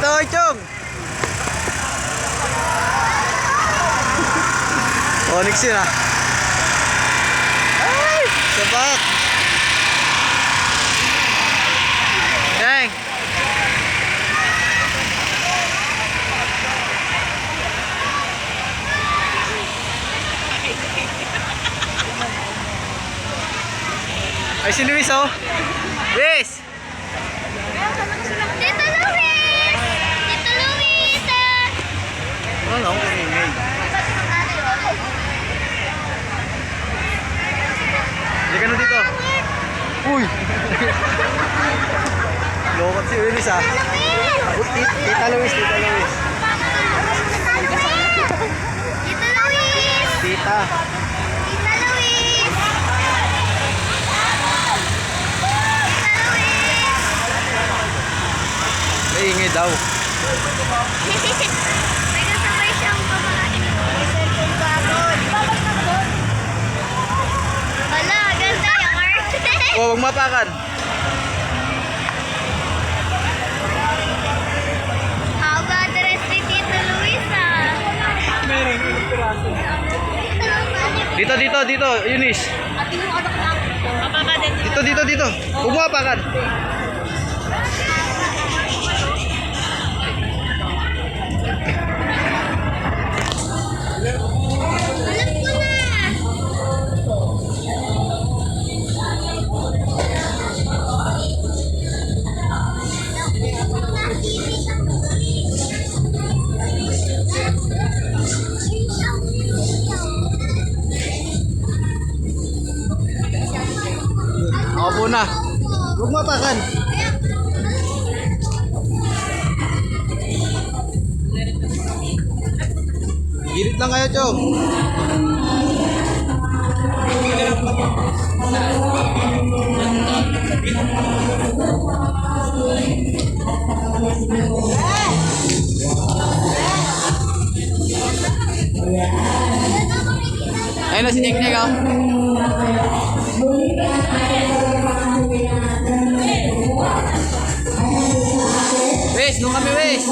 Ito, Chong. Onyx yun ah. Ay, sabak. Dang. Ay, si Luis oh. Luis. Tito Luis! Tito Luis! Ano ang kumingay? Hindi ka na dito. Uy! Lokot si Luis ah. Uy, Tita Luis, Tita Luis. Tito Luis! Tita. Tita Luis! May ingay daw. May kasabay siyang babae. Wala, ganda yung art. Oh, huwag mapakan. How about the rest ni Tito Luis ah? Dito, dito, dito. Eunice. Dito, dito, dito. Huwag mapakan. Alam ko na. Ako po na. Huwag mapakan. Girit lang kayo, Chong. Ayun na si Nick-Nick, oh. Wes, doon kami, Wes.